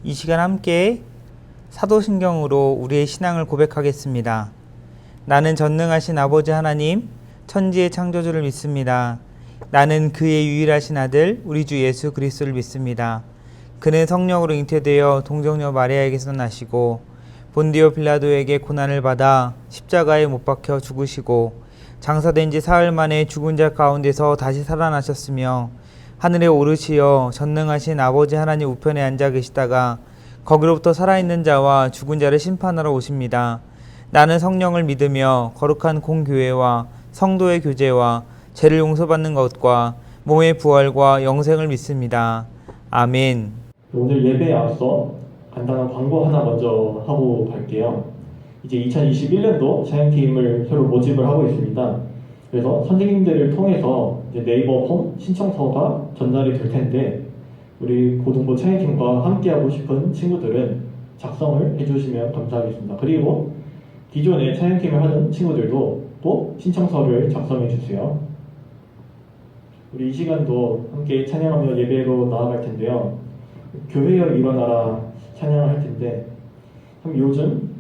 이 시간 함께 사도신경으로 우리의 신앙을 고백하겠습니다. 나는 전능하신 아버지 하나님, 천지의 창조주를 믿습니다. 나는 그의 유일하신 아들 우리 주 예수 그리스도를 믿습니다. 그는 성령으로 잉태되어 동정녀 마리아에게서 나시고 본디오 빌라도에게 고난을 받아 십자가에 못 박혀 죽으시고 장사된 지 사흘 만에 죽은 자 가운데서 다시 살아나셨으며 하늘에 오르시어 전능하신 아버지 하나님 우편에 앉아 계시다가 거기로부터 살아있는 자와 죽은 자를 심판하러 오십니다. 나는 성령을 믿으며 거룩한 공교회와 성도의 교제와 죄를 용서받는 것과 몸의 부활과 영생을 믿습니다. 아멘. 오늘 예배에 앞서 간단한 광고 하나 먼저 하고 갈게요. 이제 2021년도 찬양팀을 새로 모집을 하고 있습니다. 그래서 선생님들을 통해서 이제 네이버 폼 신청서가 전달이 될 텐데 우리 고등부 찬양팀과 함께하고 싶은 친구들은 작성을 해주시면 감사하겠습니다. 그리고 기존에 찬양팀을 하는 친구들도 또 신청서를 작성해 주세요. 우리 이 시간도 함께 찬양하며 예배로 나아갈 텐데요. 교회여 일어나라 찬양을 할 텐데 참 요즘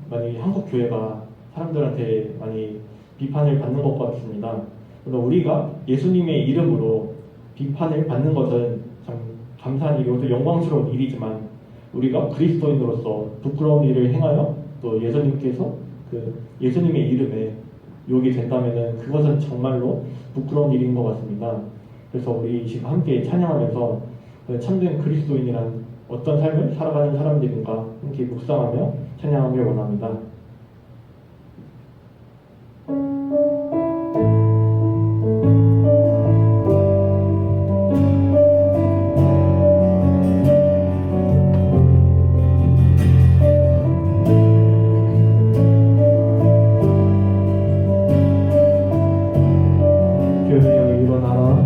많이 한국 교회가 사람들한테 많이 비판을 받는 것 같습니다. 그러나 우리가 예수님의 이름으로 비판을 받는 것은 참 감사한 일이고 또 영광스러운 일이지만 우리가 그리스도인으로서 부끄러운 일을 행하여 또 예수님께서 그 예수님의 이름에 욕이 된다면은 그것은 정말로 부끄러운 일인 것 같습니다. 그래서 우리 지금 함께 찬양하면서 참된 그리스도인이란 어떤 삶을 살아가는 사람들인가 함께 묵상하며 찬양하길 원합니다. 교회여 일어나라.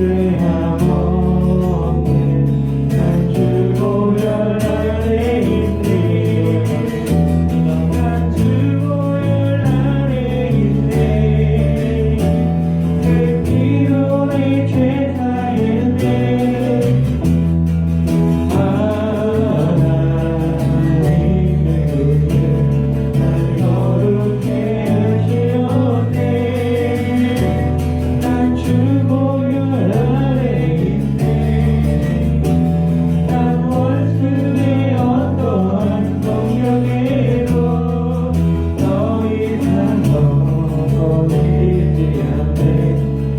죄악 없는 난 주보혈 안에 있네 난 주보혈 안에 있네 그 피로 내 죄 사했네 하나님의 은혜 날 거룩해 하시었네 난 주보혈 안에 있네 난 원수의 어떠한 공격에도 더 이상 넘어지지 않네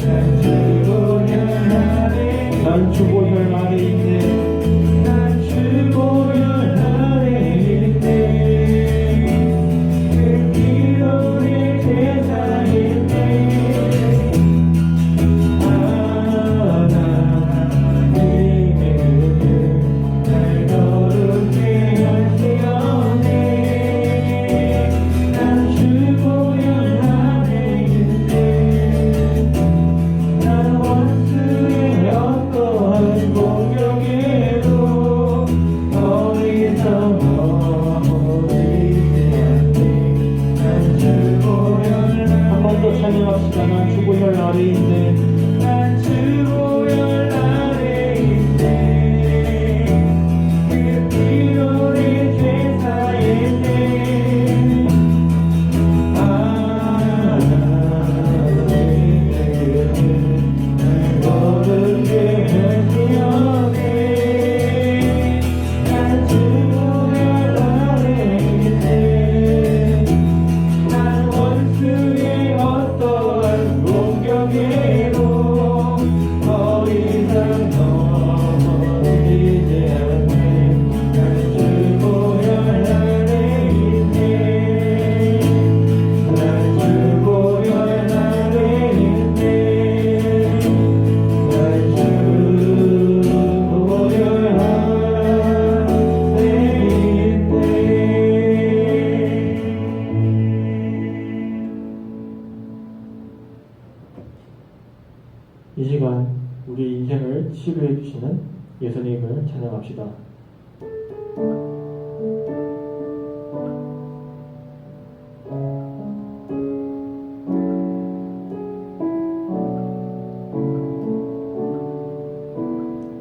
난 주보혈 안에 난 주보혈 안에 있네 난 주보혈 안에 있네 그 피로 내 죄 사했네 하나님의 은혜 날 거룩해 하시었네 난 주보혈 안에 있네 난 원수의 어떠한 공격에도 더 이상 넘어지지 않네 난 주보혈 한 번 더 찬양합시다 난 주보혈 아래 있네 난 주보혈 아래 있네 그 피로 내 죄 사했네 날 거룩해 하시었네 난 주보혈 안에 있네 난 원수의 어떠한 공격에도 더 이상 넘어지지 않네 난 주보혈 안에 있네 난 주보혈 안에 있네 난 주보혈 이 시간 우리 인생을 치료해 주시는 예수님을 찬양합시다.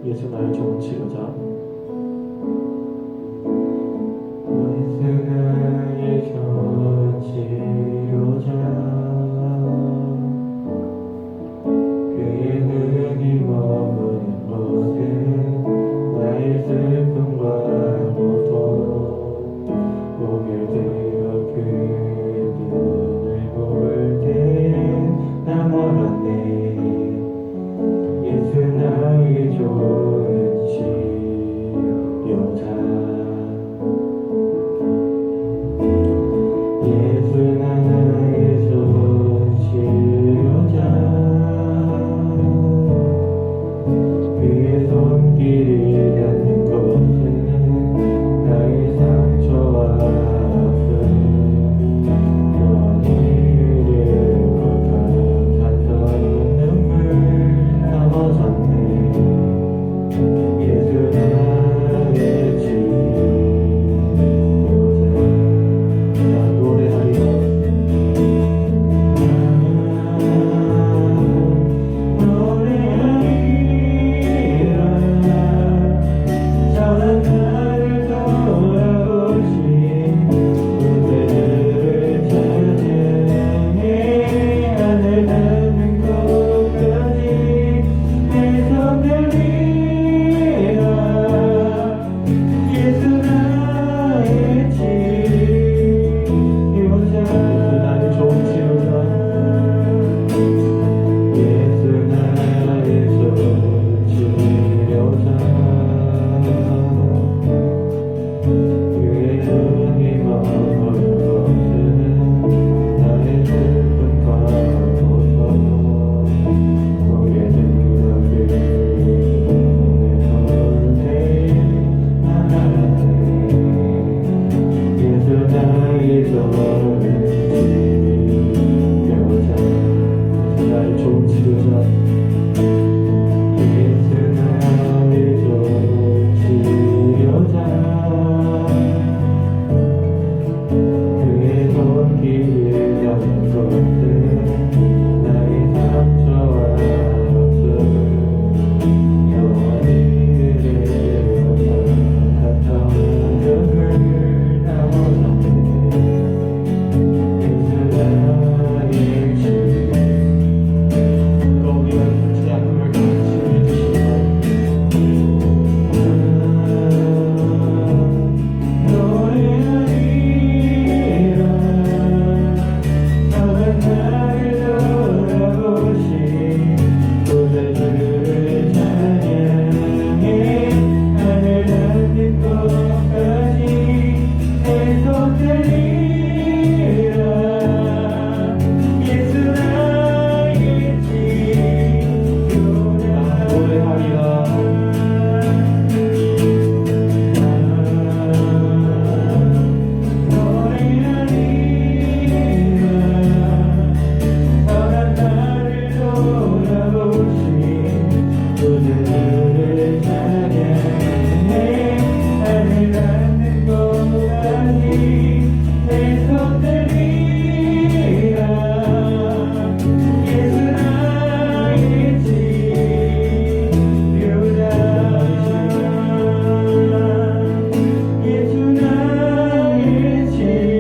예수 나의 좋은 치료자. 예수 나의 좋은 치료자. 그의 눈이 머무는 곳에 나의 슬픔과 고통 보게 되어 그의 눈을 볼 때 나 멀었네 예수 나의 좋은 치료자 예수 나의 좋은 치료자 그의 손길이 닿는 곳에는 나의 상처와 아픔 영원히 흐를 것 같았던 눈물 넘어졌네 예수 나의 치료자 나 노래하리라 저는 나를 돌아보신 그대를 찬양해 하늘 닿는 곳까지 내 손 들리라 예수 나의 치료자 나의 좋은 치료자 예수 나의 좋은 치료자 그의 눈이 머문 곳에는 나의 슬픔과 고통 보게 되어 그의 눈을 볼 때 나 알았네 예수 나의 좋은 치료자 예수 나의 좋은 치료자 돌아오신 그대를 찬양해 하늘 닿는 고난이 내 손들리라 예수 나의 치료자 예수 나의 치료자.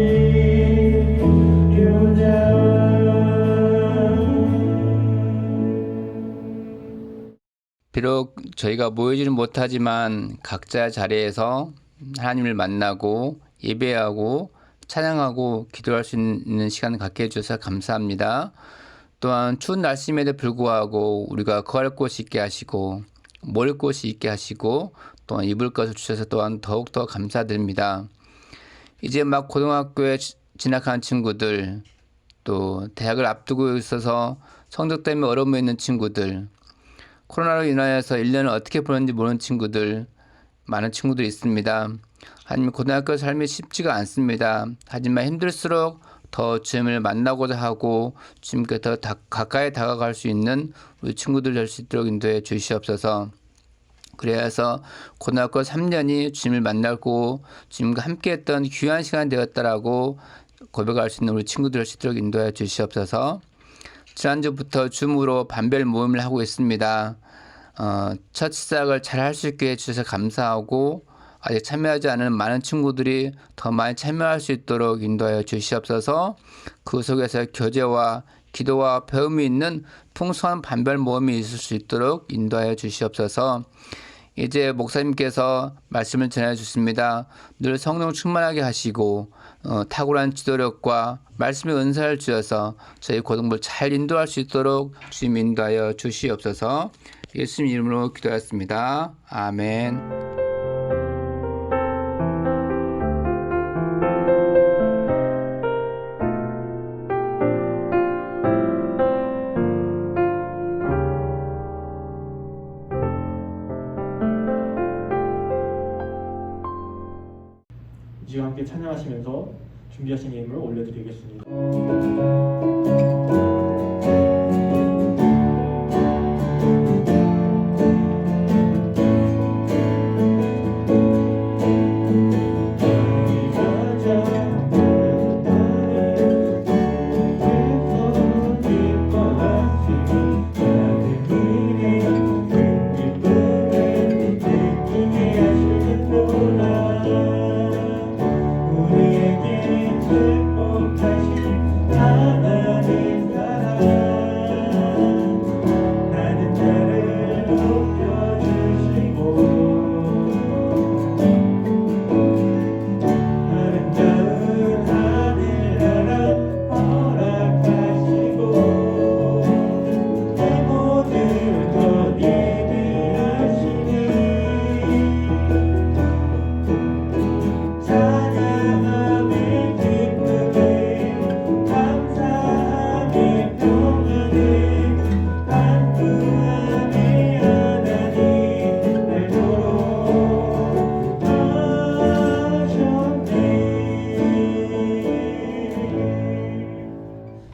비록 저희가 모이지는 못하지만 각자 자리에서 하나님을 만나고 예배하고 찬양하고 기도할 수 있는 시간을 갖게 해주셔서 감사합니다. 또한 추운 날씨임에도 불구하고 우리가 거할 곳이 있게 하시고 먹을 곳이 있게 하시고 또한 입을 것을 주셔서 또한 더욱더 감사드립니다. 이제 막 고등학교에 진학한 친구들, 또 대학을 앞두고 있어서 성적 때문에 어려움에 있는 친구들, 코로나로 인하여서 1년을 어떻게 보냈는지 모르는 친구들, 많은 친구들이 있습니다. 하지만 고등학교 삶이 쉽지가 않습니다. 하지만 힘들수록 더 주님을 만나고자 하고 주님께 더 가까이 다가갈 수 있는 우리 친구들 될 수 있도록 인도해 주시옵소서. 그래서 고등학교 3년이 주님을 만나고 주님과 함께했던 귀한 시간 되었다라고 고백할 수 있는 우리 친구들 될 수 있도록 인도해 주시옵소서. 지난주부터 줌으로 반별 모임을 하고 있습니다. 첫 시작을 잘 할 수 있게 해주셔서 감사하고 아직 참여하지 않은 많은 친구들이 더 많이 참여할 수 있도록 인도하여 주시옵소서. 그 속에서 교제와 기도와 배움이 있는 풍성한 반별 모임이 있을 수 있도록 인도하여 주시옵소서. 이제 목사님께서 말씀을 전해 주십니다. 늘 성령 충만하게 하시고 탁월한 지도력과 말씀의 은사를 주셔서 저희 고등부를 잘 인도할 수 있도록 주님 인도하여 주시옵소서. 예수님 이름으로 기도하였습니다. 아멘. 이와 함께 찬양하시면서 준비하신 예물을 올려드리겠습니다.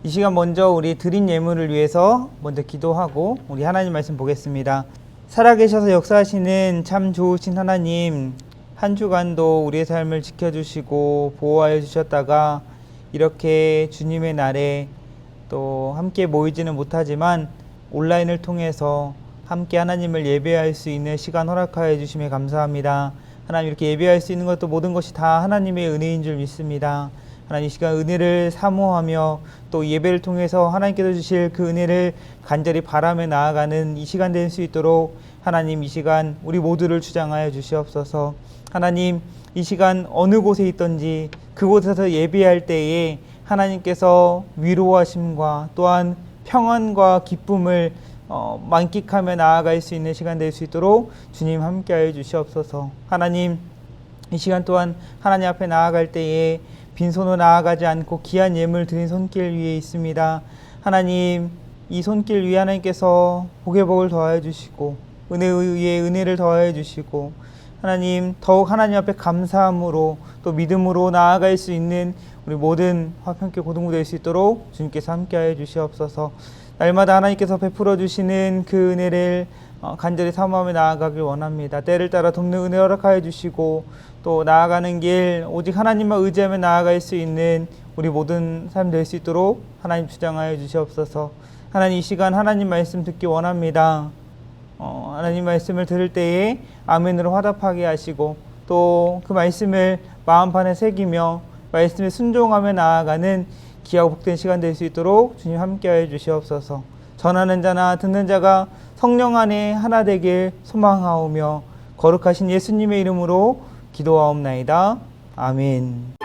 이 시간 먼저 우리 드린 예물을 위해서 먼저 기도하고 우리 하나님 말씀 보겠습니다. 살아계셔서 역사하시는 참 좋으신 하나님, 한 주간도 우리의 삶을 지켜주시고 보호하여 주셨다가 이렇게 주님의 날에 또 함께 모이지는 못하지만 온라인을 통해서 함께 하나님을 예배할 수 있는 시간 허락하여 주심에 감사합니다. 하나님, 이렇게 예배할 수 있는 것도 모든 것이 다 하나님의 은혜인 줄 믿습니다. 하나님, 이 시간 은혜를 사모하며 또 예배를 통해서 하나님께서 주실 그 은혜를 간절히 바라며 나아가는 이 시간 될 수 있도록 하나님, 이 시간 우리 모두를 주장하여 주시옵소서. 하나님, 이 시간 어느 곳에 있든지 그곳에서 예배할 때에 하나님께서 위로하심과 또한 평안과 기쁨을 만끽하며 나아갈 수 있는 시간 될 수 있도록 주님 함께하여 주시옵소서. 하나님, 이 시간 또한 하나님 앞에 나아갈 때에 빈손으로 나아가지 않고 귀한 예물 드린 손길 위에 있습니다. 하나님, 이 손길 위에 하나님께서 복의 복을 더하여 주시고 은혜 위에 은혜를 더하여 주시고 하나님, 더욱 하나님 앞에 감사함으로 또 믿음으로 나아갈 수 있는 우리 모든 화평교 고등부 될 수 있도록 주님께서 함께하여 주시옵소서. 날마다 하나님께서 베풀어 주시는 그 은혜를 간절히 사모하며 나아가길 원합니다. 때를 따라 돕는 은혜 허락하여 주시고 또 나아가는 길 오직 하나님만 의지하며 나아갈 수 있는 우리 모든 삶 될 수 있도록 하나님 주장하여 주시옵소서. 하나님 이 시간 하나님 말씀 듣기 원합니다. 하나님 말씀을 들을 때에 아멘으로 화답하게 하시고 또 그 말씀을 마음판에 새기며 말씀에 순종하며 나아가는 귀하고 복된 시간 될 수 있도록 주님 함께하여 주시옵소서. 전하는 자나 듣는 자가 성령 안에 하나 되길 소망하오며 거룩하신 예수님의 이름으로 기도하옵나이다. 아멘.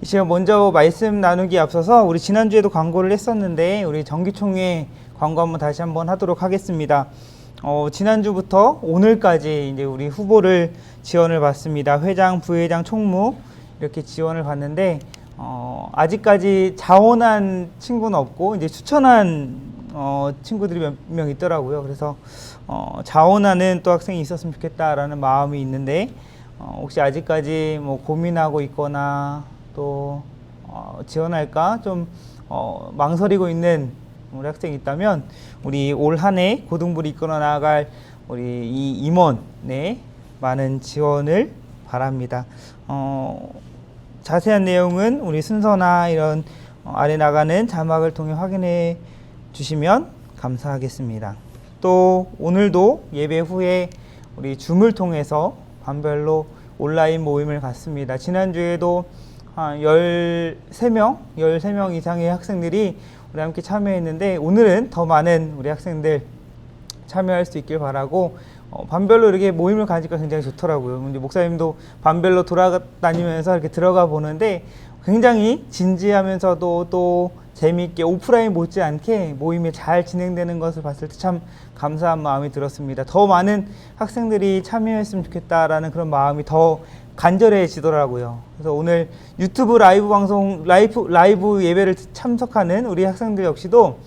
제가 먼저 말씀 나누기 앞서서 우리 지난주에도 광고를 했었는데 우리 정기총회 광고 한번 다시 한번 하도록 하겠습니다. 지난주부터 오늘까지 이제 우리 후보를 지원을 받습니다. 회장, 부회장, 총무 이렇게 지원을 받는데 아직까지 자원한 친구는 없고 이제 추천한 친구들이 몇 명 있더라고요. 그래서 자원하는 또 학생이 있었으면 좋겠다라는 마음이 있는데 혹시 아직까지 뭐 고민하고 있거나 또 지원할까 좀 망설이고 있는 우리 학생이 있다면 우리 올 한 해 고등부를 이끌어 나갈 우리 이 임원의 많은 지원을 바랍니다. 자세한 내용은 우리 순서나 이런 아래 나가는 자막을 통해 확인해 주시면 감사하겠습니다. 또 오늘도 예배 후에 우리 줌을 통해서 반별로 온라인 모임을 갖습니다. 지난주에도 한 13명 이상의 학생들이 우리 함께 참여했는데 오늘은 더 많은 우리 학생들 참여할 수 있길 바라고 반별로 이렇게 모임을 가지니까 굉장히 좋더라고요. 이제 목사님도 반별로 돌아다니면서 이렇게 들어가 보는데 굉장히 진지하면서도 또 재미있게 오프라인 못지않게 모임이 잘 진행되는 것을 봤을 때 참 감사한 마음이 들었습니다. 더 많은 학생들이 참여했으면 좋겠다라는 그런 마음이 더 간절해지더라고요. 그래서 오늘 유튜브 라이브 방송, 라이브 예배를 참석하는 우리 학생들 역시도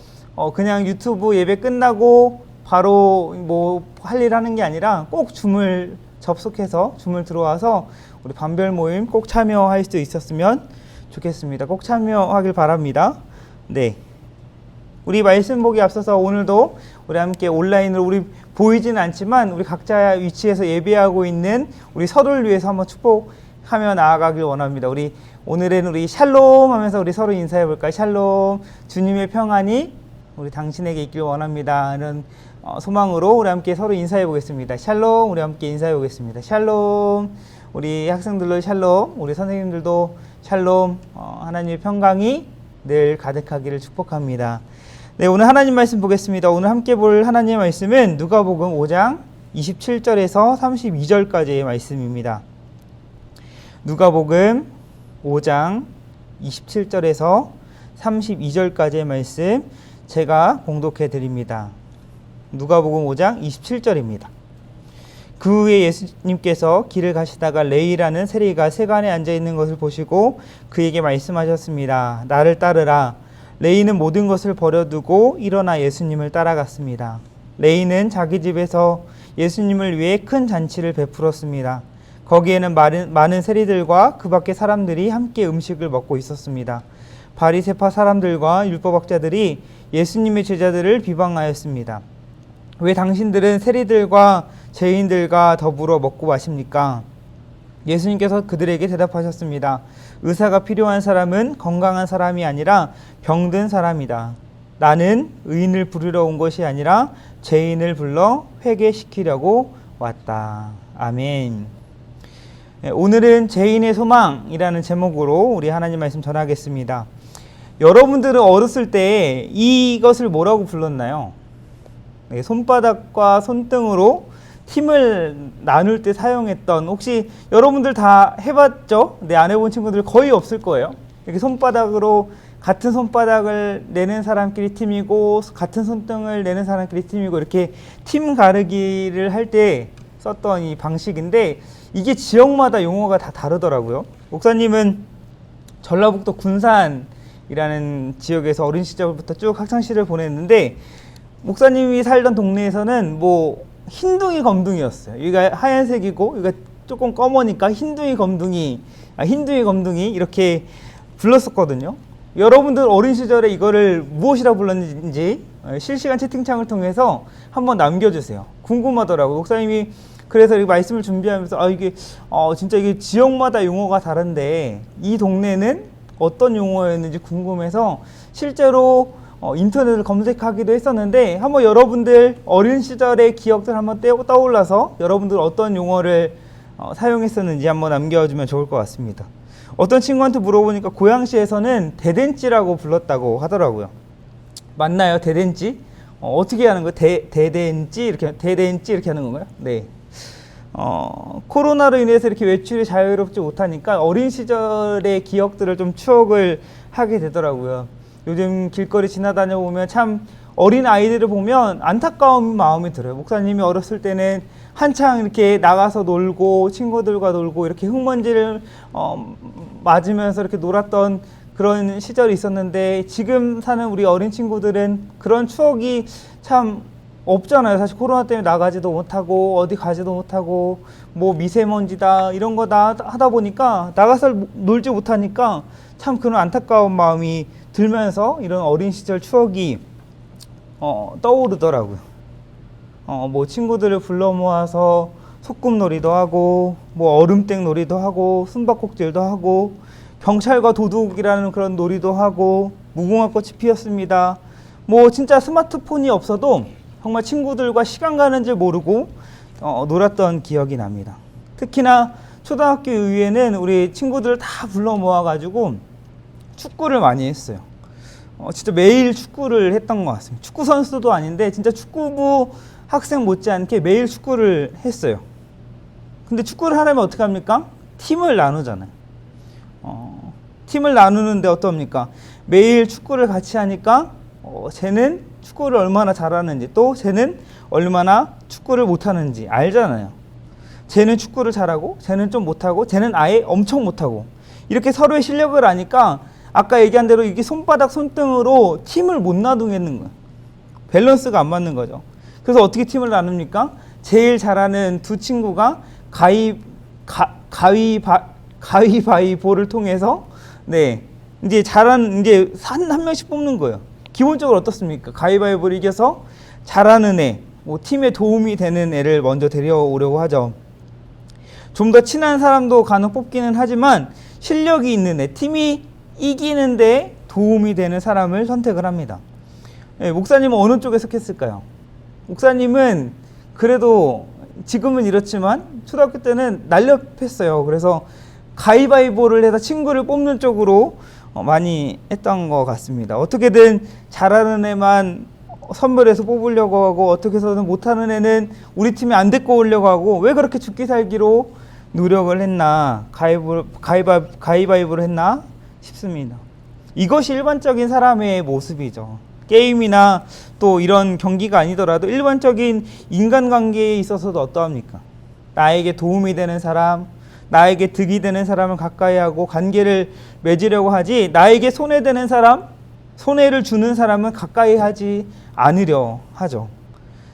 그냥 유튜브 예배 끝나고 바로 뭐 할 일 하는 게 아니라 꼭 줌을 접속해서 줌을 들어와서 우리 반별 모임 꼭 참여할 수 있었으면 좋겠습니다. 꼭 참여하길 바랍니다. 네. 우리 말씀 보기 앞서서 오늘도 우리 함께 온라인으로 우리 보이지는 않지만 우리 각자 위치에서 예배하고 있는 우리 서로를 위해서 한번 축복하며 나아가길 원합니다. 우리 오늘은 우리 샬롬 하면서 우리 서로 인사해 볼까요? 샬롬, 주님의 평안이 우리 당신에게 있길 원합니다. 이런 소망으로 우리 함께 서로 인사해 보겠습니다. 샬롬, 우리 함께 인사해 보겠습니다. 샬롬, 우리 학생들도 샬롬, 우리 선생님들도 샬롬, 하나님의 평강이 늘 가득하기를 축복합니다. 네, 오늘 하나님 말씀 보겠습니다. 오늘 함께 볼 하나님의 말씀은 누가복음 5장 27절에서 32절까지의 말씀입니다. 누가복음 5장 27절에서 32절까지의 말씀 제가 봉독해 드립니다. 누가복음 5장 27절입니다. 그 후에 예수님께서 길을 가시다가 레이라는 세리가 세간에 앉아 있는 것을 보시고 그에게 말씀하셨습니다. 나를 따르라. 레이는 모든 것을 버려두고 일어나 예수님을 따라갔습니다. 레이는 자기 집에서 예수님을 위해 큰 잔치를 베풀었습니다. 거기에는 많은 세리들과 그 밖의 사람들이 함께 음식을 먹고 있었습니다. 바리새파 사람들과 율법학자들이 예수님의 제자들을 비방하였습니다. 왜 당신들은 세리들과 죄인들과 더불어 먹고 마십니까? 예수님께서 그들에게 대답하셨습니다. 의사가 필요한 사람은 건강한 사람이 아니라 병든 사람이다. 나는 의인을 부르러 온 것이 아니라 죄인을 불러 회개시키려고 왔다. 아멘. 오늘은 죄인의 소망이라는 제목으로 우리 하나님 말씀 전하겠습니다. 여러분들은 어렸을 때 이것을 뭐라고 불렀나요? 손바닥과 손등으로 팀을 나눌 때 사용했던, 혹시 여러분들 다 해봤죠? 안 해본 친구들 거의 없을 거예요. 이렇게 손바닥으로 같은 손바닥을 내는 사람끼리 팀이고 같은 손등을 내는 사람끼리 팀이고 이렇게 팀 가르기를 할 때 썼던 이 방식인데, 이게 지역마다 용어가 다 다르더라고요. 목사님은 전라북도 군산이라는 지역에서 어린 시절부터 쭉 학창시절을 보냈는데, 목사님이 살던 동네에서는 뭐 흰둥이 검둥이였어요. 여기가 하얀색이고 여기가 조금 검으니까 흰둥이 검둥이 이렇게 불렀었거든요. 여러분들 어린 시절에 이거를 무엇이라 불렀는지 실시간 채팅창을 통해서 한번 남겨주세요. 궁금하더라고요. 목사님이 그래서 이 말씀을 준비하면서 이게 진짜 이게 지역마다 용어가 다른데 이 동네는 어떤 용어였는지 궁금해서 실제로 인터넷을 검색하기도 했었는데, 한번 여러분들 어린 시절의 기억들 한번 떠올라서 여러분들 어떤 용어를 사용했었는지 한번 남겨주면 좋을 것 같습니다. 어떤 친구한테 물어보니까 고양시에서는 대댄찌라고 불렀다고 하더라고요. 맞나요? 대댄찌? 어떻게 하는 거예요? 대댄찌 이렇게 하는 건가요? 네. 코로나로 인해서 이렇게 외출이 자유롭지 못하니까 어린 시절의 기억들을 좀 추억을 하게 되더라고요. 요즘 길거리 지나다녀 보면 참 어린 아이들을 보면 안타까운 마음이 들어요. 목사님이 어렸을 때는 한창 이렇게 나가서 놀고 친구들과 놀고 이렇게 흙먼지를 맞으면서 이렇게 놀았던 그런 시절이 있었는데, 지금 사는 우리 어린 친구들은 그런 추억이 참 없잖아요. 사실 코로나 때문에 나가지도 못하고 어디 가지도 못하고 뭐 미세먼지다 이런 거 다 하다 보니까 나가서 놀지 못하니까 참 그런 안타까운 마음이 들면서 이런 어린 시절 추억이 떠오르더라고요. 뭐 친구들을 불러 모아서 소꿉놀이도 하고 뭐 얼음땡 놀이도 하고 숨바꼭질도 하고 경찰과 도둑이라는 그런 놀이도 하고 무궁화꽃이 피었습니다. 뭐 진짜 스마트폰이 없어도 정말 친구들과 시간 가는 줄 모르고 놀았던 기억이 납니다. 특히나 초등학교 이후에는 우리 친구들 다 불러 모아가지고 축구를 많이 했어요. 진짜 매일 축구를 했던 것 같습니다. 축구 선수도 아닌데 진짜 축구부 학생 못지않게 매일 축구를 했어요. 근데 축구를 하려면 어떻게 합니까? 팀을 나누잖아요. 팀을 나누는데 어떻습니까? 매일 축구를 같이 하니까 쟤는 축구를 얼마나 잘하는지, 또 쟤는 얼마나 축구를 못하는지 알잖아요. 쟤는 축구를 잘하고 쟤는 좀 못하고 쟤는 아예 엄청 못하고, 이렇게 서로의 실력을 아니까 아까 얘기한 대로 이게 손바닥 손등으로 팀을 못 나누겠는 거예요. 밸런스가 안 맞는 거죠. 그래서 어떻게 팀을 나눕니까? 제일 잘하는 두 친구가 가위바위보를 통해서 이제 이제 한 명씩 뽑는 거예요. 기본적으로 어떻습니까? 가위바위보를 이겨서 잘하는 애, 뭐 팀에 도움이 되는 애를 먼저 데려오려고 하죠. 좀 더 친한 사람도 간혹 뽑기는 하지만 실력이 있는 애, 팀이 이기는데 도움이 되는 사람을 선택을 합니다. 목사님은 어느 쪽에 속했을까요? 목사님은 그래도 지금은 이렇지만 초등학교 때는 날렵했어요. 그래서 가위바위보를 해서 친구를 뽑는 쪽으로 많이 했던 것 같습니다. 어떻게든 잘하는 애만 선별해서 뽑으려고 하고 어떻게 해서든 못하는 애는 우리 팀에 안 데리고 오려고 하고, 왜 그렇게 죽기 살기로 노력을 했나, 가위바위보를 했나 싶습니다. 이것이 일반적인 사람의 모습이죠. 게임이나 또 이런 경기가 아니더라도 일반적인 인간관계에 있어서도 어떠합니까? 나에게 도움이 되는 사람, 나에게 득이 되는 사람을 가까이 하고 관계를 맺으려고 하지, 나에게 손해되는 사람, 손해를 주는 사람은 가까이 하지 않으려 하죠.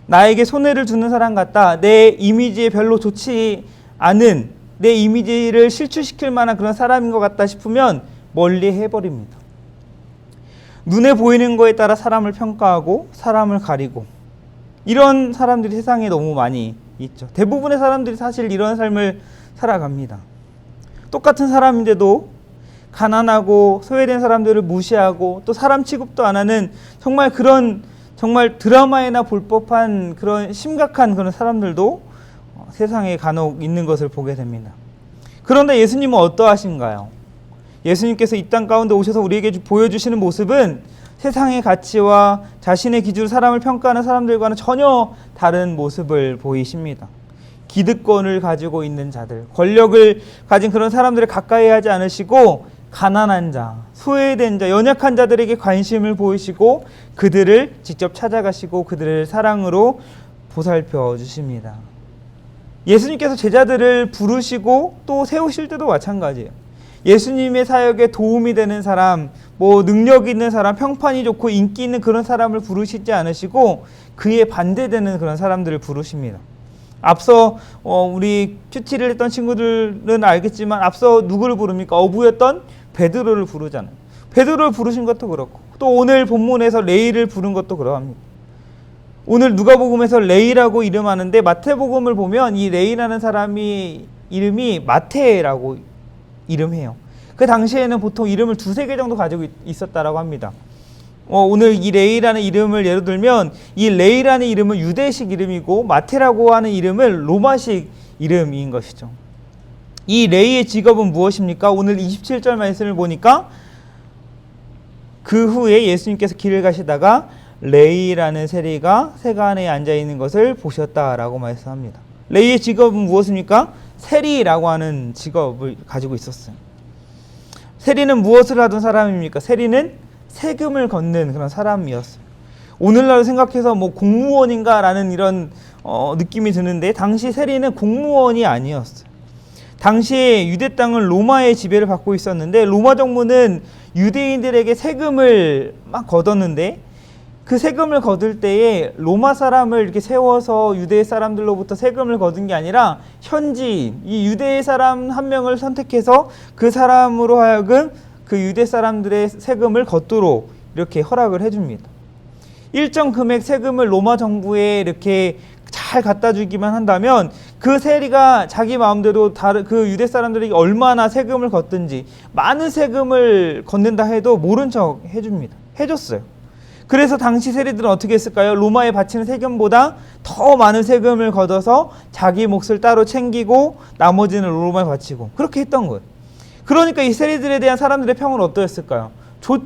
나에게 손해를 주는 사람 같다, 내 이미지에 별로 좋지 않은, 내 이미지를 실추시킬 만한 그런 사람인 것 같다 싶으면 멀리 해버립니다. 눈에 보이는 거에 따라 사람을 평가하고 사람을 가리고, 이런 사람들이 세상에 너무 많이 있죠. 대부분의 사람들이 사실 이런 삶을 살아갑니다. 똑같은 사람인데도 가난하고 소외된 사람들을 무시하고 또 사람 취급도 안 하는 정말 드라마에나 볼 법한 그런 심각한 그런 사람들도 세상에 간혹 있는 것을 보게 됩니다. 그런데 예수님은 어떠하신가요? 예수님께서 이 땅 가운데 오셔서 우리에게 보여주시는 모습은 세상의 가치와 자신의 기준으로 사람을 평가하는 사람들과는 전혀 다른 모습을 보이십니다. 기득권을 가지고 있는 자들, 권력을 가진 그런 사람들을 가까이 하지 않으시고 가난한 자, 소외된 자, 연약한 자들에게 관심을 보이시고 그들을 직접 찾아가시고 그들을 사랑으로 보살펴 주십니다. 예수님께서 제자들을 부르시고 또 세우실 때도 마찬가지예요. 예수님의 사역에 도움이 되는 사람, 능력 있는 사람, 평판이 좋고 인기 있는 그런 사람을 부르시지 않으시고 그에 반대되는 그런 사람들을 부르십니다. 앞서 우리 큐티를 했던 친구들은 알겠지만 앞서 누구를 부릅니까? 어부였던 베드로를 부르잖아요. 베드로를 부르신 것도 그렇고 또 오늘 본문에서 레이를 부른 것도 그러합니다. 오늘 누가복음에서 레이라고 이름하는데 마태복음을 보면 이 레이라는 사람이 이름이 마태라고 이름해요. 그 당시에는 보통 이름을 2-3개 정도 가지고 있었다라고 합니다. 오늘 이 레이라는 이름을 예로 들면 이 레이라는 이름은 유대식 이름이고 마테라고 하는 이름은 로마식 이름인 것이죠. 이 레이의 직업은 무엇입니까? 오늘 27절 말씀을 보니까 그 후에 예수님께서 길을 가시다가 레이라는 세리가 세간에 앉아있는 것을 보셨다라고 말씀합니다. 레이의 직업은 무엇입니까? 세리라고 하는 직업을 가지고 있었어요. 세리는 무엇을 하던 사람입니까? 세리는 세금을 걷는 그런 사람이었어요. 오늘날로 생각해서 공무원인가 라는 이런 느낌이 드는데 당시 세리는 공무원이 아니었어요. 당시에 유대 땅은 로마의 지배를 받고 있었는데 로마 정부는 유대인들에게 세금을 막 걷었는데 그 세금을 거둘 때에 로마 사람을 이렇게 세워서 유대 사람들로부터 세금을 거둔 게 아니라 현지인, 이 유대 사람 한 명을 선택해서 그 사람으로 하여금 그 유대 사람들의 세금을 걷도록 이렇게 허락을 해줍니다. 일정 금액 세금을 로마 정부에 이렇게 잘 갖다 주기만 한다면 그 세리가 자기 마음대로 그 유대 사람들에게 얼마나 세금을 걷든지 많은 세금을 걷는다 해도 모른 척 해줬어요. 그래서 당시 세리들은 어떻게 했을까요? 로마에 바치는 세금보다 더 많은 세금을 걷어서 자기 몫을 따로 챙기고 나머지는 로마에 바치고 그렇게 했던 거예요. 그러니까 이 세리들에 대한 사람들의 평은 어떠했을까요?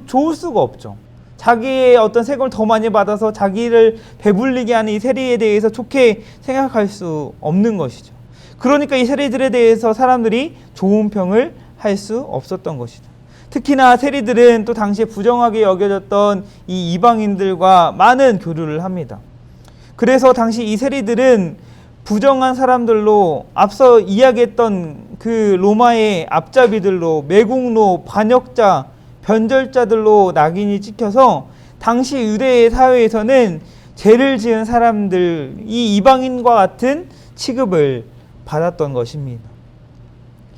좋을 수가 없죠. 자기의 어떤 세금을 더 많이 받아서 자기를 배불리게 하는 이 세리에 대해서 좋게 생각할 수 없는 것이죠. 그러니까 이 세리들에 대해서 사람들이 좋은 평을 할 수 없었던 것이죠. 특히나 세리들은 또 당시에 부정하게 여겨졌던 이 이방인들과 많은 교류를 합니다. 그래서 당시 이 세리들은 부정한 사람들로 앞서 이야기했던 그 로마의 앞잡이들로 매국노, 반역자, 변절자들로 낙인이 찍혀서 당시 유대의 사회에서는 죄를 지은 사람들, 이 이방인과 같은 취급을 받았던 것입니다.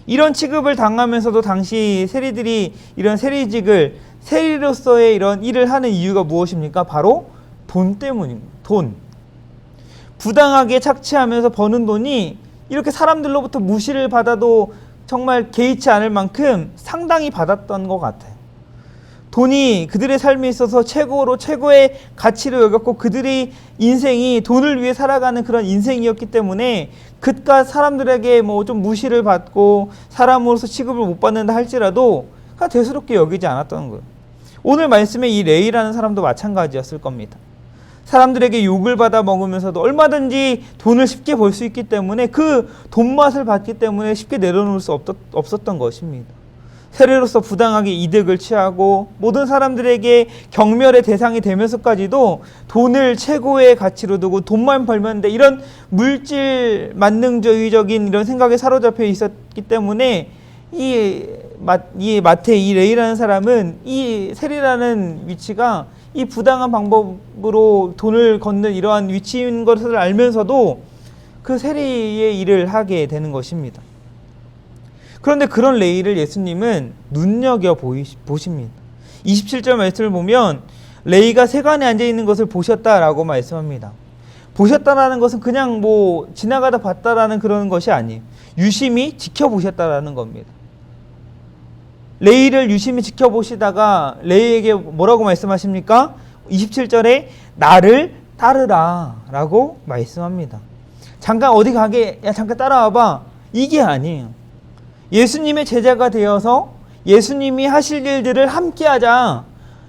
이런 취급을 당하면서도 당시 세리들이 이런 세리직을 세리로서의 이런 일을 하는 이유가 무엇입니까? 바로 돈 때문입니다. 돈. 부당하게 착취하면서 버는 돈이 이렇게 사람들로부터 무시를 받아도 정말 개의치 않을 만큼 상당히 받았던 것 같아요. 돈이 그들의 삶에 있어서 최고의 가치로 여겼고 그들의 인생이 돈을 위해 살아가는 그런 인생이었기 때문에 그깟 사람들에게 좀 무시를 받고 사람으로서 취급을 못 받는다 할지라도 그냥 대수롭게 여기지 않았던 거예요. 오늘 말씀의 이 레이라는 사람도 마찬가지였을 겁니다. 사람들에게 욕을 받아 먹으면서도 얼마든지 돈을 쉽게 벌 수 있기 때문에 그 돈맛을 받기 때문에 쉽게 내려놓을 수 없었던 것입니다. 세리로서 부당하게 이득을 취하고 모든 사람들에게 경멸의 대상이 되면서까지도 돈을 최고의 가치로 두고 돈만 벌면 돼 이런 물질 만능주의적인 이런 생각에 사로잡혀 있었기 때문에 이 마태 이 레이라는 사람은 이 세리라는 위치가 이 부당한 방법으로 돈을 걷는 이러한 위치인 것을 알면서도 그 세리의 일을 하게 되는 것입니다. 그런데 그런 레이를 예수님은 눈여겨 보십니다. 27절 말씀을 보면 레이가 세관에 앉아 있는 것을 보셨다라고 말씀합니다. 보셨다라는 것은 그냥 뭐 지나가다 봤다라는 그런 것이 아니에요. 유심히 지켜보셨다라는 겁니다. 레이를 유심히 지켜보시다가 레이에게 뭐라고 말씀하십니까? 27절에 나를 따르라 라고 말씀합니다. 잠깐 어디 가게, 야 잠깐 따라와봐, 이게 아니에요. 예수님의 제자가 되어서 예수님이 하실 일들을 함께 하자,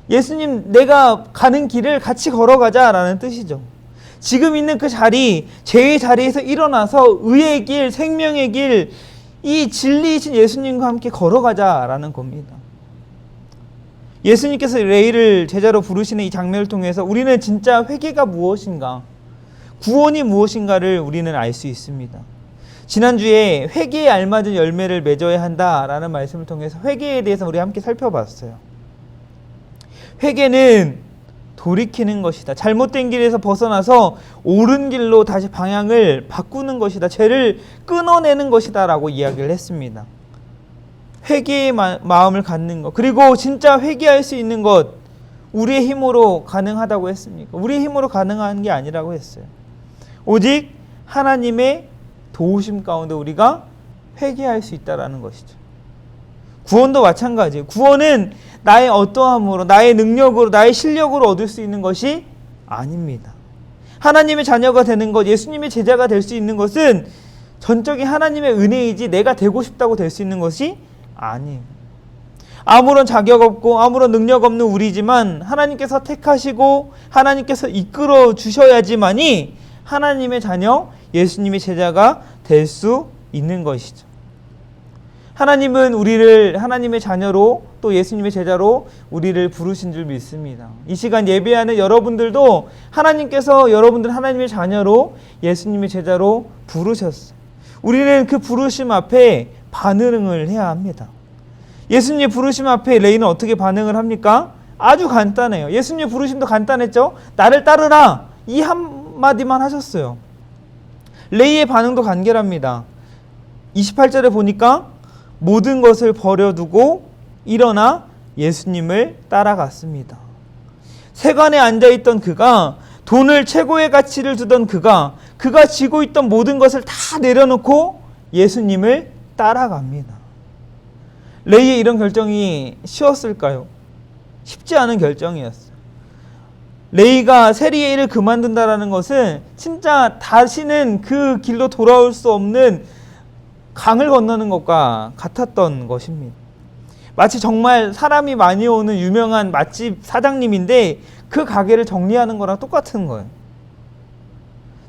예수님 내가 가는 길을 같이 걸어가자 라는 뜻이죠. 지금 있는 그 자리, 죄의 자리에서 일어나서 의의 길, 생명의 길, 이 진리이신 예수님과 함께 걸어가자라는 겁니다. 예수님께서 레이를 제자로 부르시는 이 장면을 통해서 우리는 진짜 회개가 무엇인가, 구원이 무엇인가를 우리는 알 수 있습니다. 지난주에 회개에 알맞은 열매를 맺어야 한다라는 말씀을 통해서 회개에 대해서 우리 함께 살펴봤어요. 회개는 돌이키는 것이다. 잘못된 길에서 벗어나서 옳은 길로 다시 방향을 바꾸는 것이다. 죄를 끊어내는 것이다 라고 이야기를 했습니다. 회개의 마음을 갖는 것, 그리고 진짜 회개할 수 있는 것, 우리의 힘으로 가능하다고 했습니까? 우리의 힘으로 가능한 게 아니라고 했어요. 오직 하나님의 도우심 가운데 우리가 회개할 수 있다는 것이죠. 구원도 마찬가지예요. 구원은 나의 어떠함으로, 나의 능력으로, 나의 실력으로 얻을 수 있는 것이 아닙니다. 하나님의 자녀가 되는 것, 예수님의 제자가 될 수 있는 것은 전적인 하나님의 은혜이지 내가 되고 싶다고 될 수 있는 것이 아니에요. 아무런 자격 없고 아무런 능력 없는 우리지만 하나님께서 택하시고 하나님께서 이끌어 주셔야지만이 하나님의 자녀, 예수님의 제자가 될 수 있는 것이죠. 하나님은 우리를 하나님의 자녀로 또 예수님의 제자로 우리를 부르신 줄 믿습니다. 이 시간 예배하는 여러분들도 하나님께서 여러분들 하나님의 자녀로 예수님의 제자로 부르셨어요. 우리는 그 부르심 앞에 반응을 해야 합니다. 예수님의 부르심 앞에 레이는 어떻게 반응을 합니까? 아주 간단해요. 예수님의 부르심도 간단했죠. 나를 따르라, 이 한마디만 하셨어요. 레이의 반응도 간결합니다. 28절에 보니까 모든 것을 버려두고 일어나 예수님을 따라갔습니다. 세관에 앉아있던 그가, 돈을 최고의 가치를 두던 그가 쥐고 있던 모든 것을 다 내려놓고 예수님을 따라갑니다. 레이의 이런 결정이 쉬웠을까요? 쉽지 않은 결정이었어요. 레이가 세리의 일을 그만둔다라는 것은 진짜 다시는 그 길로 돌아올 수 없는 강을 건너는 것과 같았던 것입니다. 마치 정말 사람이 많이 오는 유명한 맛집 사장님인데 그 가게를 정리하는 거랑 똑같은 거예요.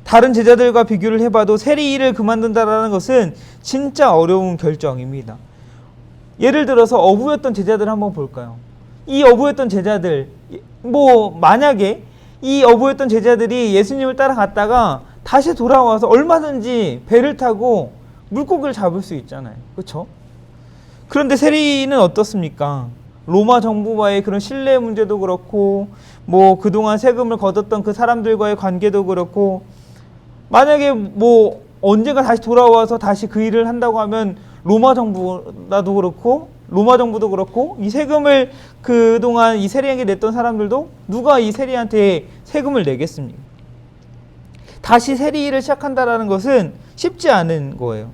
다른 제자들과 비교를 해봐도 세리 일을 그만둔다라는 것은 진짜 어려운 결정입니다. 예를 들어서 어부였던 제자들 한번 볼까요? 이 어부였던 제자들, 만약에 이 어부였던 제자들이 예수님을 따라갔다가 다시 돌아와서 얼마든지 배를 타고 물고기를 잡을 수 있잖아요. 그렇죠? 그런데 세리는 어떻습니까? 로마 정부와의 그런 신뢰 문제도 그렇고 그동안 세금을 걷었던 그 사람들과의 관계도 그렇고, 만약에 언젠가 다시 돌아와서 다시 그 일을 한다고 하면 로마 정부도 그렇고 이 세금을 그동안 이 세리에게 냈던 사람들도 누가 이 세리한테 세금을 내겠습니까? 다시 세리 일을 시작한다라는 것은 쉽지 않은 거예요.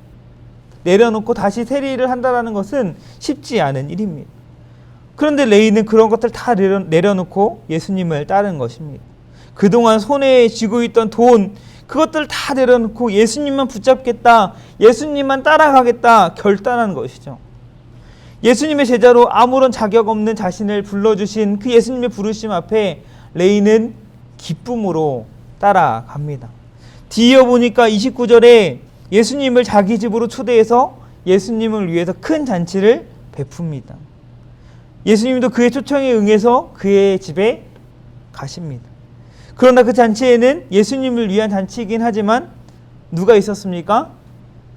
내려놓고 다시 세리 일을 한다라는 것은 쉽지 않은 일입니다. 그런데 레이는 그런 것들 다 내려놓고 예수님을 따른 것입니다. 그동안 손에 쥐고 있던 돈, 그것들 다 내려놓고 예수님만 붙잡겠다, 예수님만 따라가겠다 결단한 것이죠. 예수님의 제자로 아무런 자격 없는 자신을 불러주신 그 예수님의 부르심 앞에 레이는 기쁨으로 따라갑니다. 뒤이어 보니까 29절에 예수님을 자기 집으로 초대해서 예수님을 위해서 큰 잔치를 베풉니다. 예수님도 그의 초청에 응해서 그의 집에 가십니다. 그러나 그 잔치에는 예수님을 위한 잔치이긴 하지만 누가 있었습니까?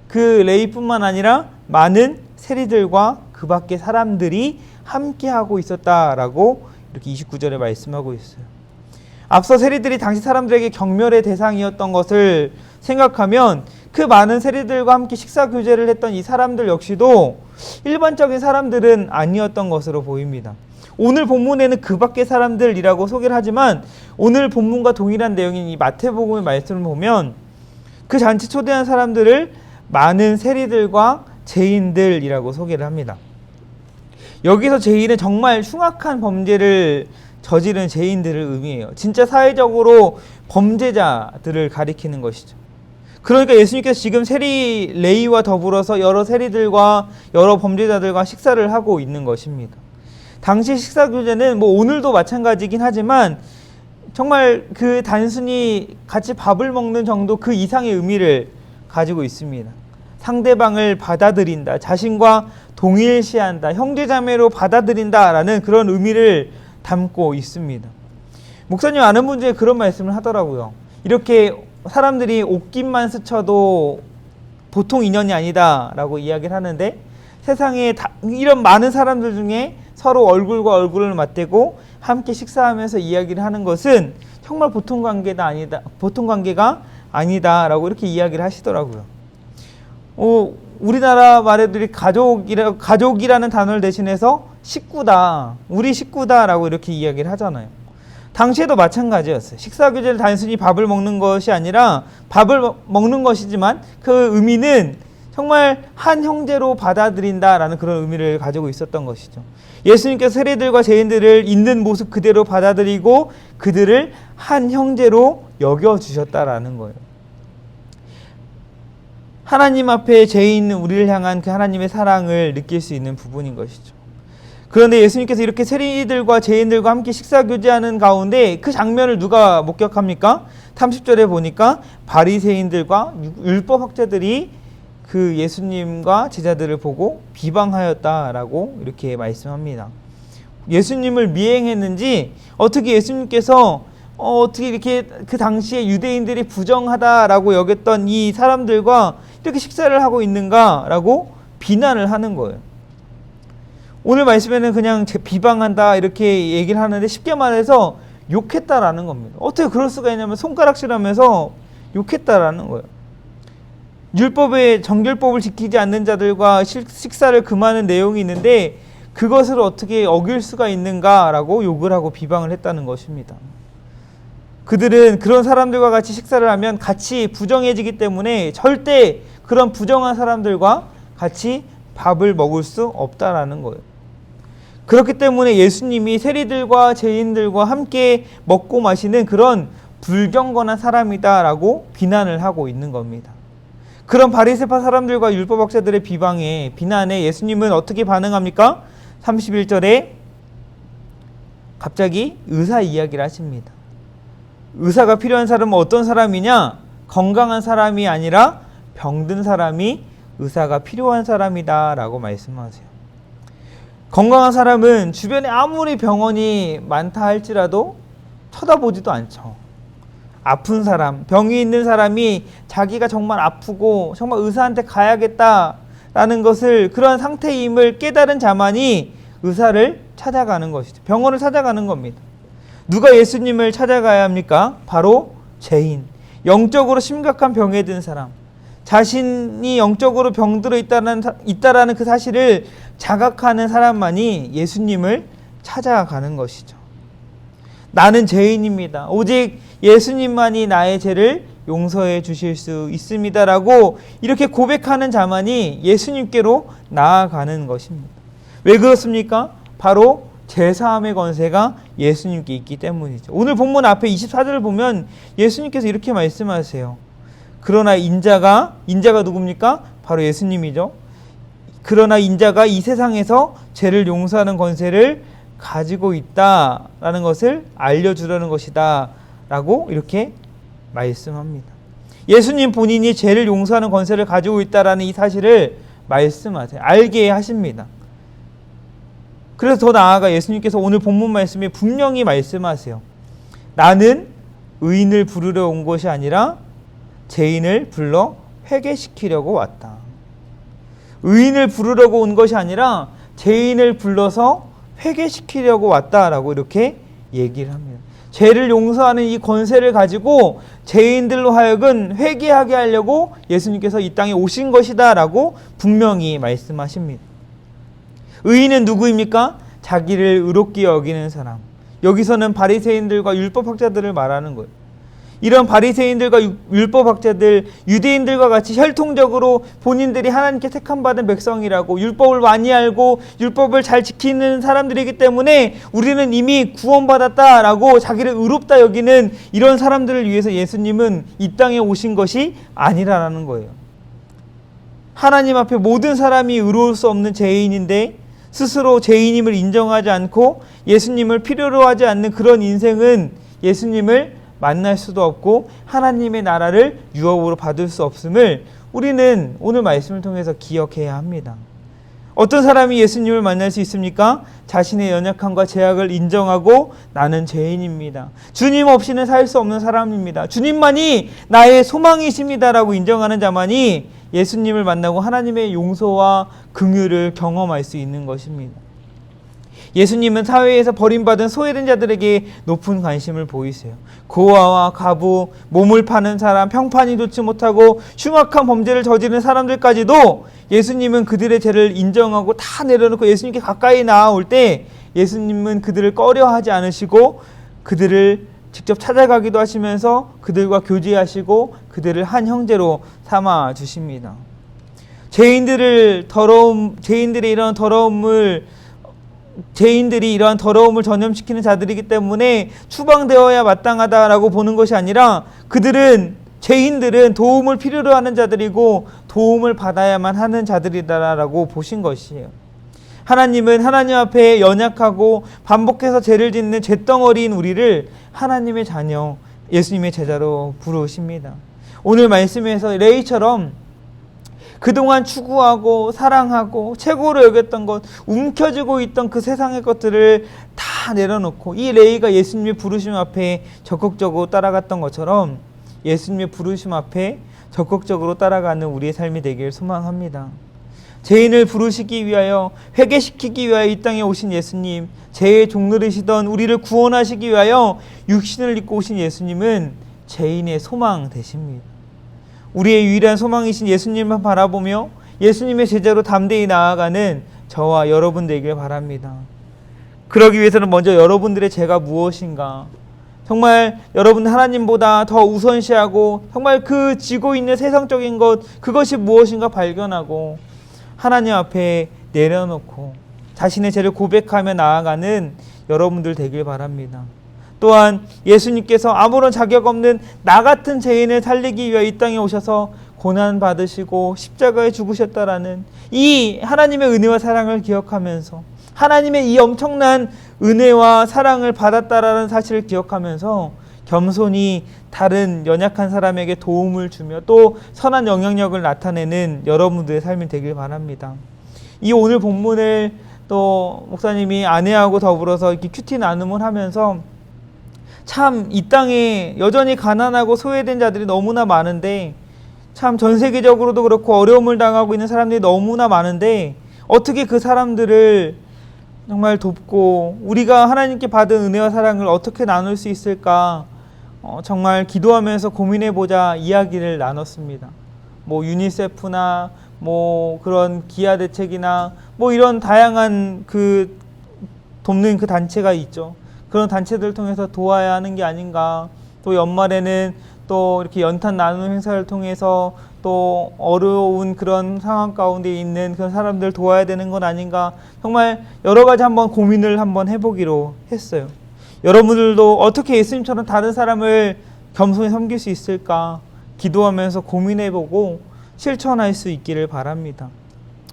그 레이뿐만 아니라 많은 세리들과 그 밖의 사람들이 함께하고 있었다라고 이렇게 29절에 말씀하고 있어요. 앞서 세리들이 당시 사람들에게 경멸의 대상이었던 것을 생각하면 그 많은 세리들과 함께 식사 교제를 했던 이 사람들 역시도 일반적인 사람들은 아니었던 것으로 보입니다. 오늘 본문에는 그 밖의 사람들이라고 소개를 하지만 오늘 본문과 동일한 내용인 이 마태복음의 말씀을 보면 그 잔치 초대한 사람들을 많은 세리들과 죄인들이라고 소개를 합니다. 여기서 죄인은 정말 흉악한 범죄를 저지른 죄인들을 의미해요. 진짜 사회적으로 범죄자들을 가리키는 것이죠. 그러니까 예수님께서 지금 세리 레위와 더불어서 여러 세리들과 여러 범죄자들과 식사를 하고 있는 것입니다. 당시 식사 교제는 뭐 오늘도 마찬가지긴 하지만 정말 그 단순히 같이 밥을 먹는 정도 그 이상의 의미를 가지고 있습니다. 상대방을 받아들인다, 자신과 동일시한다, 형제자매로 받아들인다라는 그런 의미를 담고 있습니다. 목사님 아는 분 중에 그런 말씀을 하더라고요. 이렇게 사람들이 옷깃만 스쳐도 보통 인연이 아니다라고 이야기를 하는데 세상에 이런 많은 사람들 중에 서로 얼굴과 얼굴을 맞대고 함께 식사하면서 이야기를 하는 것은 정말 보통 관계가 아니다라고 이렇게 이야기를 하시더라고요. 우리나라 말에도 가족이라는 단어를 대신해서 식구다, 우리 식구다라고 이렇게 이야기를 하잖아요. 당시에도 마찬가지였어요. 식사 교제를 단순히 밥을 먹는 것이 아니라 밥을 먹는 것이지만 그 의미는 정말 한 형제로 받아들인다라는 그런 의미를 가지고 있었던 것이죠. 예수님께서 세리들과 죄인들을 있는 모습 그대로 받아들이고 그들을 한 형제로 여겨주셨다라는 거예요. 하나님 앞에 죄인 우리를 향한 그 하나님의 사랑을 느낄 수 있는 부분인 것이죠. 그런데 예수님께서 이렇게 세리들과 죄인들과 함께 식사 교제하는 가운데 그 장면을 누가 목격합니까? 30절에 보니까 바리새인들과 율법 학자들이 그 예수님과 제자들을 보고 비방하였다라고 이렇게 말씀합니다. 예수님을 미행했는지 어떻게 예수님께서 어떻게 이렇게 그 당시에 유대인들이 부정하다라고 여겼던 이 사람들과 이렇게 식사를 하고 있는가라고 비난을 하는 거예요. 오늘 말씀에는 그냥 비방한다 이렇게 얘기를 하는데 쉽게 말해서 욕했다라는 겁니다. 어떻게 그럴 수가 있냐면 손가락질하면서 욕했다라는 거예요. 율법의 정결법을 지키지 않는 자들과 식사를 금하는 내용이 있는데 그것을 어떻게 어길 수가 있는가라고 욕을 하고 비방을 했다는 것입니다. 그들은 그런 사람들과 같이 식사를 하면 같이 부정해지기 때문에 절대 그런 부정한 사람들과 같이 밥을 먹을 수 없다라는 거예요. 그렇기 때문에 예수님이 세리들과 죄인들과 함께 먹고 마시는 그런 불경건한 사람이다라고 비난을 하고 있는 겁니다. 그런 바리새파 사람들과 율법학자들의 비난에 예수님은 어떻게 반응합니까? 31절에 갑자기 의사 이야기를 하십니다. 의사가 필요한 사람은 어떤 사람이냐? 건강한 사람이 아니라 병든 사람이 의사가 필요한 사람이다 라고 말씀하세요. 건강한 사람은 주변에 아무리 병원이 많다 할지라도 쳐다보지도 않죠. 아픈 사람, 병이 있는 사람이 자기가 정말 아프고 정말 의사한테 가야겠다라는 것을 그런 상태임을 깨달은 자만이 의사를 찾아가는 것이죠. 병원을 찾아가는 겁니다. 누가 예수님을 찾아가야 합니까? 바로 죄인, 영적으로 심각한 병에 든 사람, 자신이 영적으로 병들어 있다라는 그 사실을 자각하는 사람만이 예수님을 찾아가는 것이죠. 나는 죄인입니다. 오직 예수님만이 나의 죄를 용서해 주실 수 있습니다라고 이렇게 고백하는 자만이 예수님께로 나아가는 것입니다. 왜 그렇습니까? 바로 죄사함의 권세가 예수님께 있기 때문이죠. 오늘 본문 앞에 24절을 보면 예수님께서 이렇게 말씀하세요. 그러나 인자가 누굽니까? 바로 예수님이죠. 그러나 인자가 이 세상에서 죄를 용서하는 권세를 가지고 있다라는 것을 알려주려는 것이다 라고 이렇게 말씀합니다. 예수님 본인이 죄를 용서하는 권세를 가지고 있다라는 이 사실을 말씀하세요. 알게 하십니다. 그래서 더 나아가 예수님께서 오늘 본문 말씀에 분명히 말씀하세요. 나는 의인을 부르러 온 것이 아니라 죄인을 불러 회개시키려고 왔다. 의인을 부르려고 온 것이 아니라 죄인을 불러서 회개시키려고 왔다라고 이렇게 얘기를 합니다. 죄를 용서하는 이 권세를 가지고 죄인들로 하여금 회개하게 하려고 예수님께서 이 땅에 오신 것이다 라고 분명히 말씀하십니다. 의인은 누구입니까? 자기를 의롭게 여기는 사람. 여기서는 바리새인들과 율법학자들을 말하는 거예요. 이런 바리새인들과 율법학자들, 유대인들과 같이 혈통적으로 본인들이 하나님께 택함받은 백성이라고, 율법을 많이 알고 율법을 잘 지키는 사람들이기 때문에 우리는 이미 구원받았다라고 자기를 의롭다 여기는 이런 사람들을 위해서 예수님은 이 땅에 오신 것이 아니라는 거예요. 하나님 앞에 모든 사람이 의로울 수 없는 죄인인데 스스로 죄인임을 인정하지 않고 예수님을 필요로 하지 않는 그런 인생은 예수님을 만날 수도 없고 하나님의 나라를 유업으로 받을 수 없음을 우리는 오늘 말씀을 통해서 기억해야 합니다. 어떤 사람이 예수님을 만날 수 있습니까? 자신의 연약함과 죄악을 인정하고 나는 죄인입니다. 주님 없이는 살 수 없는 사람입니다. 주님만이 나의 소망이십니다라고 인정하는 자만이 예수님을 만나고 하나님의 용서와 긍휼을 경험할 수 있는 것입니다. 예수님은 사회에서 버림받은 소외된 자들에게 높은 관심을 보이세요. 고아와 과부, 몸을 파는 사람, 평판이 좋지 못하고 흉악한 범죄를 저지른 사람들까지도 예수님은 그들의 죄를 인정하고 다 내려놓고 예수님께 가까이 나아올 때 예수님은 그들을 꺼려하지 않으시고 그들을 직접 찾아가기도 하시면서 그들과 교제하시고 그들을 한 형제로 삼아 주십니다. 죄인들이 이러한 더러움을 전염시키는 자들이기 때문에 추방되어야 마땅하다라고 보는 것이 아니라 죄인들은 도움을 필요로 하는 자들이고 도움을 받아야만 하는 자들이다라고 보신 것이에요. 하나님은 하나님 앞에 연약하고 반복해서 죄를 짓는 잿덩어리인 우리를 하나님의 자녀, 예수님의 제자로 부르십니다. 오늘 말씀에서 레이처럼 그동안 추구하고 사랑하고 최고로 여겼던 것, 움켜쥐고 있던 그 세상의 것들을 다 내려놓고 이 레이가 예수님의 부르심 앞에 적극적으로 따라갔던 것처럼 예수님의 부르심 앞에 적극적으로 따라가는 우리의 삶이 되길 소망합니다. 죄인을 부르시기 위하여, 회개시키기 위하여 이 땅에 오신 예수님, 죄의 종노릇이던 우리를 구원하시기 위하여 육신을 입고 오신 예수님은 죄인의 소망 되십니다. 우리의 유일한 소망이신 예수님만 바라보며 예수님의 제자로 담대히 나아가는 저와 여러분 되길 바랍니다. 그러기 위해서는 먼저 여러분들의 죄가 무엇인가, 정말 여러분 하나님보다 더 우선시하고 정말 그 지고 있는 세상적인 것, 그것이 무엇인가 발견하고 하나님 앞에 내려놓고 자신의 죄를 고백하며 나아가는 여러분들 되길 바랍니다. 또한 예수님께서 아무런 자격 없는 나 같은 죄인을 살리기 위해 이 땅에 오셔서 고난 받으시고 십자가에 죽으셨다라는 이 하나님의 은혜와 사랑을 기억하면서 하나님의 이 엄청난 은혜와 사랑을 받았다라는 사실을 기억하면서 겸손히 다른 연약한 사람에게 도움을 주며 또 선한 영향력을 나타내는 여러분들의 삶이 되길 바랍니다. 이 오늘 본문을 또 목사님이 아내하고 더불어서 이렇게 큐티 나눔을 하면서 참 이 땅에 여전히 가난하고 소외된 자들이 너무나 많은데, 참 전 세계적으로도 그렇고 어려움을 당하고 있는 사람들이 너무나 많은데 어떻게 그 사람들을 정말 돕고 우리가 하나님께 받은 은혜와 사랑을 어떻게 나눌 수 있을까 정말 기도하면서 고민해보자 이야기를 나눴습니다. 뭐 유니세프나 뭐 그런 기아 대책이나 뭐 이런 다양한 그 돕는 그 단체가 있죠. 그런 단체들을 통해서 도와야 하는 게 아닌가. 또 연말에는 또 이렇게 연탄 나누는 행사를 통해서 또 어려운 그런 상황 가운데 있는 그런 사람들 도와야 되는 건 아닌가. 정말 여러 가지 한번 고민을 한번 해보기로 했어요. 여러분들도 어떻게 예수님처럼 다른 사람을 겸손히 섬길 수 있을까 기도하면서 고민해보고 실천할 수 있기를 바랍니다.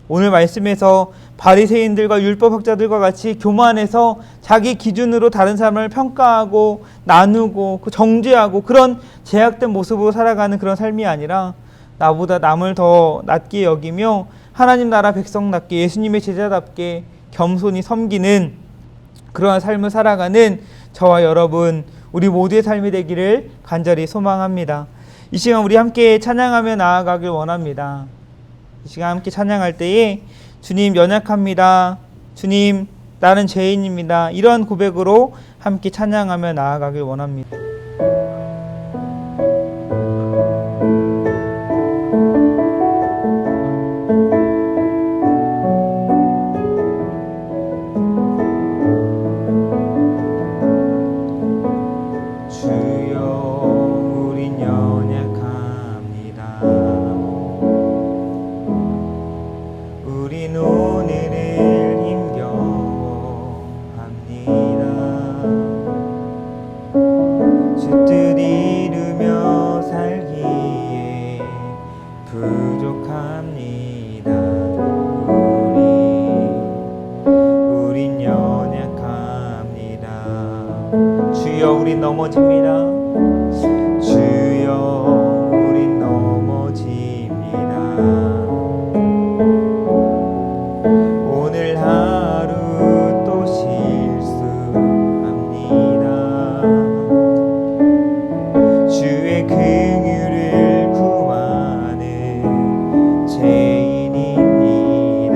오늘 말씀에서 바리새인들과 율법학자들과 같이 교만해서 자기 기준으로 다른 사람을 평가하고 나누고 정죄하고 그런 제약된 모습으로 살아가는 그런 삶이 아니라 나보다 남을 더 낮게 여기며 하나님 나라 백성답게 예수님의 제자답게 겸손히 섬기는 그러한 삶을 살아가는 저와 여러분 우리 모두의 삶이 되기를 간절히 소망합니다. 이 시간 우리 함께 찬양하며 나아가길 원합니다. 이 시간 함께 찬양할 때에 주님 연약합니다. 주님 나는 죄인입니다. 이러한 고백으로 함께 찬양하며 나아가길 원합니다. 주 뜻 이루며 살기에 부족합니다. 우린 연약합니다. 주여 우린 넘어집니다. 주여 우린 넘어집니다. 오늘 하루 또 실수합니다. 주의 긍휼을 구하는 죄인입니다.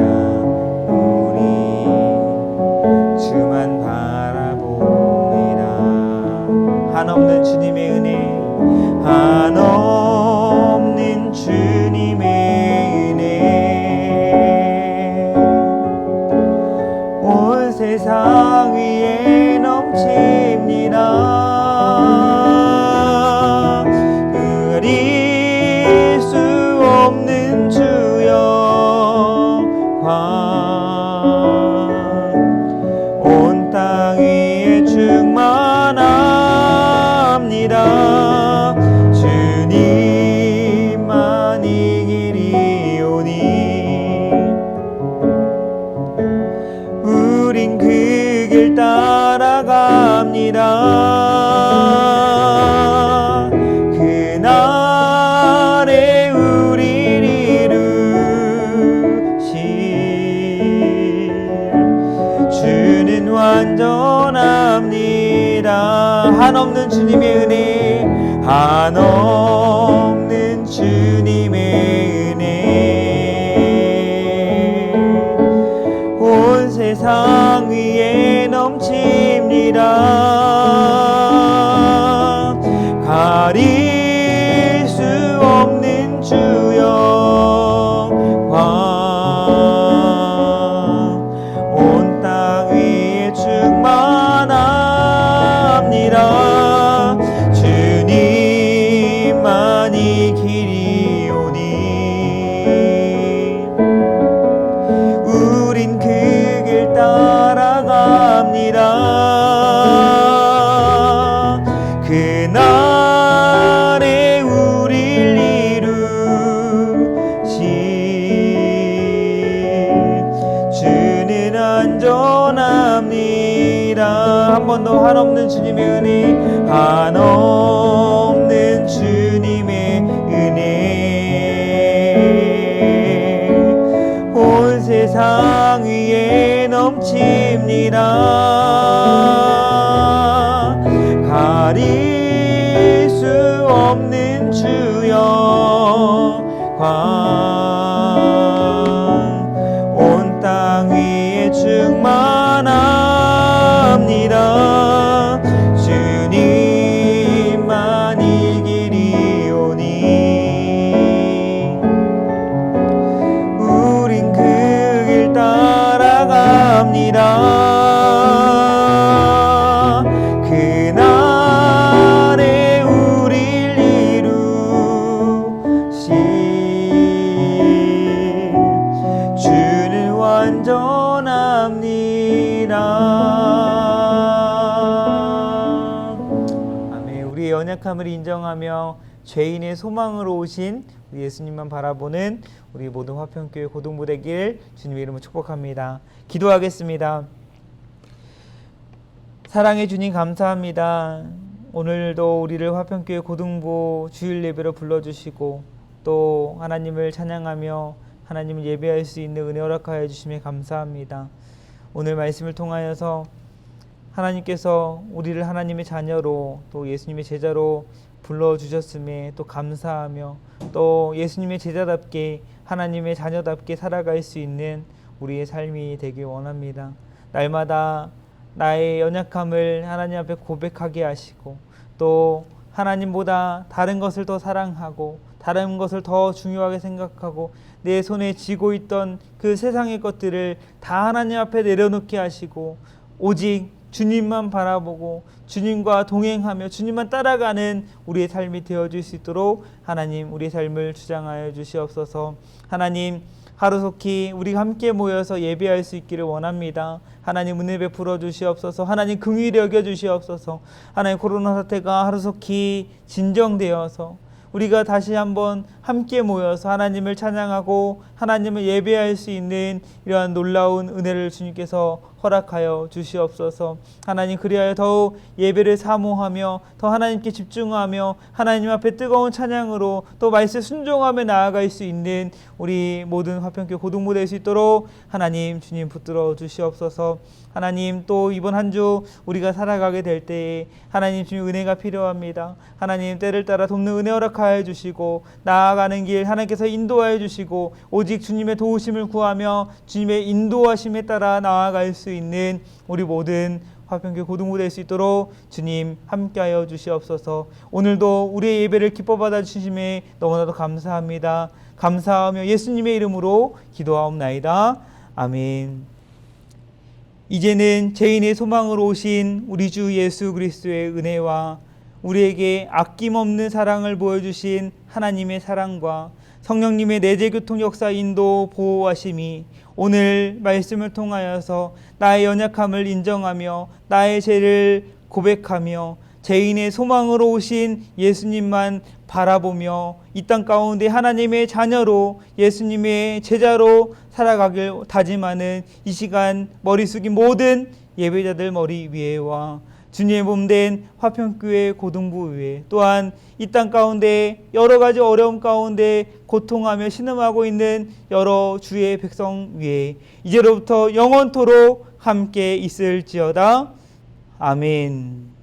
우리 주만 바라봅니다. 한없는 주님의 은혜, 한없는 주님의 은혜, 온 세상 위에 넘칩니다. 그릴 수 없는 주여 온 땅 위에 충만합니다. 주님만이 길이오니 우린 그 길 따라갑니다. 그날에 우릴 이루실 주는 완전합니다. 한없는 주님의 은혜, 한없는 주님의 은혜, 온 세상 위에 넘칩니다. 가릴 수 없는 주여 온 땅 위에 충만합니다. 주님만이 길이오니 우린 그 길 따라갑니다. 그날에 우릴 이루실 주는 안전합니다. 한 번 더 한없는 주님의 은혜, 한없는 주님의 은혜, 온 세상 위에 넘칩니다. 가릴 수 없는 주여 온 땅 위에 충만합니다. 주님만이 길이오니 우린 그 길 따라갑니다. 그날에 우릴 이루실 주는 완전합니다. 아멘. 우리의 연약함을 인정하며 죄인의 소망으로 오신 우리 예수님만 바라보는 우리 모든 화평교회 고등부 되길 주님의 이름으로 축복합니다. 기도하겠습니다. 사랑의 주님 감사합니다. 오늘도 우리를 화평교회 고등부 주일 예배로 불러주시고 또 하나님을 찬양하며 하나님을 예배할 수 있는 은혜 허락하여 주심에 감사합니다. 오늘 말씀을 통하여서 하나님께서 우리를 하나님의 자녀로 또 예수님의 제자로 불러주셨음에 또 감사하며 또 예수님의 제자답게 하나님의 자녀답게 살아갈 수 있는 우리의 삶이 되길 원합니다. 날마다 나의 연약함을 하나님 앞에 고백하게 하시고 또 하나님보다 다른 것을 더 사랑하고 다른 것을 더 중요하게 생각하고 내 손에 쥐고 있던 그 세상의 것들을 다 하나님 앞에 내려놓게 하시고 오직 주님만 바라보고 주님과 동행하며 주님만 따라가는 우리의 삶이 되어줄 수 있도록 하나님 우리의 삶을 주장하여 주시옵소서. 하나님 하루속히 우리가 함께 모여서 예배할 수 있기를 원합니다. 하나님 은혜 베풀어 주시옵소서. 하나님 긍휼히 여겨 주시옵소서. 하나님 코로나 사태가 하루속히 진정되어서 우리가 다시 한번 함께 모여서 하나님을 찬양하고 하나님을 예배할 수 있는 이러한 놀라운 은혜를 주님께서 허락하여 주시옵소서. 하나님 그리하여 더욱 예배를 사모하며 더 하나님께 집중하며 하나님 앞에 뜨거운 찬양으로 또 말씀에 순종하며 나아갈 수 있는 우리 모든 화평교회 고등부 될 수 있도록 하나님 주님 붙들어 주시옵소서. 하나님 또 이번 한 주 우리가 살아가게 될 때에 하나님 주님 은혜가 필요합니다. 하나님 때를 따라 돕는 은혜 허락하여 주시고 나아가는 길 하나님께서 인도하여 주시고 오직 주님의 도우심을 구하며 주님의 인도하심에 따라 나아갈 수 있는 우리 모든 화평교회 고등부 될 수 있도록 주님 함께하여 주시옵소서. 오늘도 우리의 예배를 기뻐 받아 주심에 너무나도 감사합니다. 감사하며 예수님의 이름으로 기도하옵나이다. 아멘. 이제는 죄인의 소망으로 오신 우리 주 예수 그리스도의 은혜와 우리에게 아낌없는 사랑을 보여주신 하나님의 사랑과 성령님의 내재교통 역사 인도 보호하심이 오늘 말씀을 통하여서 나의 연약함을 인정하며 나의 죄를 고백하며 죄인의 소망으로 오신 예수님만 바라보며 이 땅 가운데 하나님의 자녀로 예수님의 제자로 살아가길 다짐하는 이 시간 머리 숙인 모든 예배자들 머리 위에와 주님의 몸된 화평교회 고등부 위에 또한 이 땅 가운데 여러 가지 어려움 가운데 고통하며 신음하고 있는 여러 주의 백성 위에 이제로부터 영원토록 함께 있을지어다. 아멘.